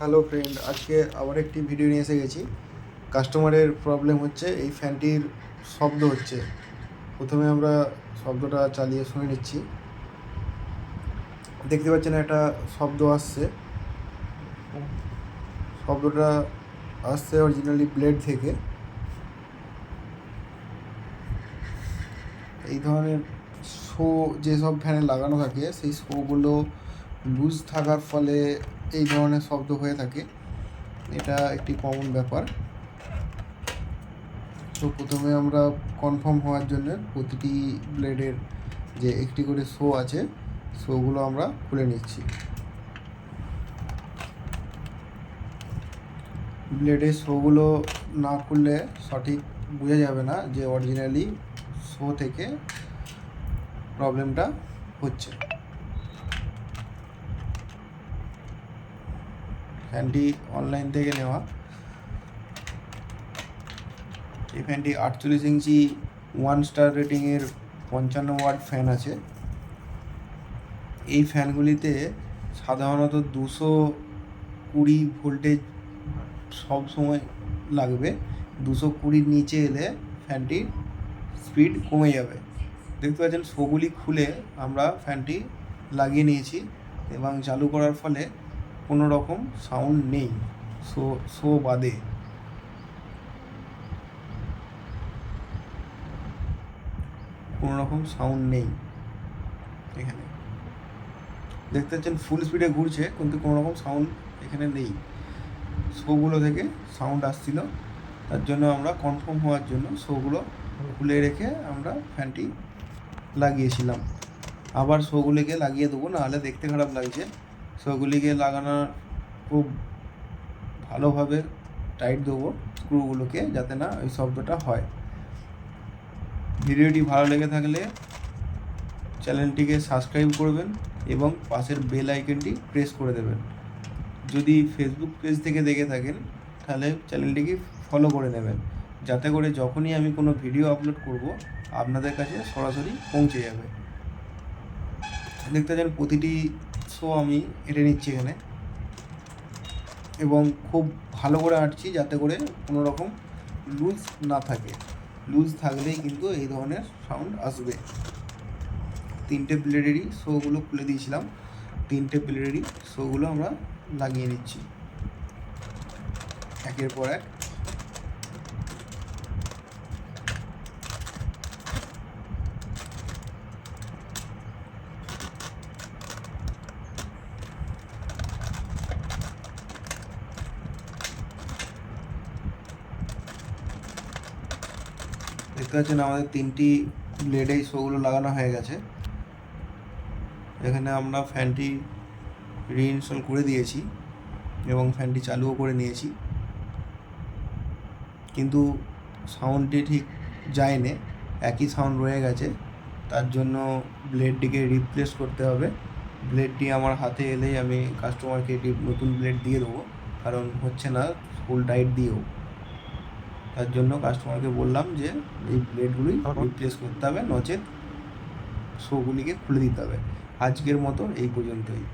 Hello friend, আজকে আবার একটি ভিডিও নিয়ে এসে গেছি। কাস্টমারের প্রবলেম হচ্ছে এই ফ্যানটির শব্দ হচ্ছে। প্রথমে আমরা শব্দটা চালিয়ে শুনে নিচ্ছি। দেখতে পাচ্ছেন একটা শব্দ আসছে। শব্দটা আসছে অরিজিনালি ব্লেড থেকে। এই ধরনের শো যেসব ফ্যানে লাগানো থাকে সেই শোগুলো লুজ থাকার ফলে এই ধরনের শব্দ হয়ে থাকে। এটা একটি কমন ব্যাপার। তো প্রথমে আমরা কনফার্ম হওয়ার জন্য প্রতিটি ব্লেডের যে একটি করে শো আছে, শোগুলো আমরা খুলে নিচ্ছি। ব্লেডের শোগুলো না খুললে সঠিক বোঝা যাবে না যে অরিজিনালি শো থেকে প্রবলেমটা হচ্ছে। ফ্যানটি অনলাইন থেকে নেওয়া। এই ফ্যানটি 48 ইঞ্চি 1 স্টার রেটিংয়ের 55 ওয়াট ফ্যান আছে। এই ফ্যানগুলিতে সাধারণত 220 ভোল্টেজ সব সময় লাগবে। 220 নিচে এলে ফ্যানটির স্পিড কমে যাবে। দেখতে পাচ্ছেন শোগুলি খুলে আমরা ফ্যানটি লাগিয়ে নিয়েছি এবং চালু করার ফলে কোনো রকম সাউন্ড নেই। শো বাদে কোনো রকম সাউন্ড নেই। এখানে দেখতে পাচ্ছেন ফুল স্পিডে ঘুরছে কিন্তু কোনো রকম সাউন্ড এখানে নেই। শোগুলো থেকে সাউন্ড আসছিল, তার জন্য আমরা কনফার্ম হওয়ার জন্য শোগুলো খুলে রেখে আমরা ফ্যানটি লাগিয়েছিলাম। আবার শোগুলিকে লাগিয়ে দেবো, নাহলে দেখতে খারাপ লাগছে। শোগুলিকে লাগানোর খুব ভালোভাবে টাইট দেবো স্ক্রুগুলোকে, যাতে না ওই শব্দটা হয়। ভিডিওটি ভালো লেগে থাকলে চ্যানেলটিকে সাবস্ক্রাইব করবেন এবং পাশের বেল আইকনটি প্রেস করে দেবেন। যদি ফেসবুক পেজ থেকে দেখে থাকেন তাহলে চ্যানেলটিকে ফলো করে নেবেন, যাতে করে যখনই আমি কোনো ভিডিও আপলোড করব আপনাদের কাছে সরাসরি পৌঁছে যাবে। দেখতে পাচ্ছেন প্রতিটি শো আমি এঁটে নিচ্ছি এখানে, এবং খুব ভালো করে আঁটছি যাতে করে কোনো রকম লুজ না থাকে। লুজ থাকলেই কিন্তু এই ধরনের সাউন্ড আসবে। 3টে ব্লেডেরই শোগুলো খুলে দিয়েছিলাম। 3টে ব্লেডেরই শোগুলো আমরা লাগিয়ে নিচ্ছি একের পর এক। দেখতে পাচ্ছেন আমাদের 3টি ব্লেডেই শোগুলো লাগানো হয়ে গেছে। এখানে আমরা ফ্যানটি রিইনস্টল করে দিয়েছি এবং ফ্যানটি চালুও করে নিয়েছি, কিন্তু সাউন্ডটি ঠিক যায়নি, একই সাউন্ড রয়ে গেছে। তার জন্য ব্লেডটিকে রিপ্লেস করতে হবে। ব্লেডটি আমার হাতে এলেই আমি কাস্টমারকে নতুন ব্লেড দিয়ে দেবো, কারণ হচ্ছে না ফুল টাইট দিয়েও। তার জন্য কাস্টমারকে বললাম যে এই ব্লেডগুলি রিপ্লেস করতে হবে, নচেত শোগুলিকে খুলে দিতে হবে। আজকের মতো এই পর্যন্তই।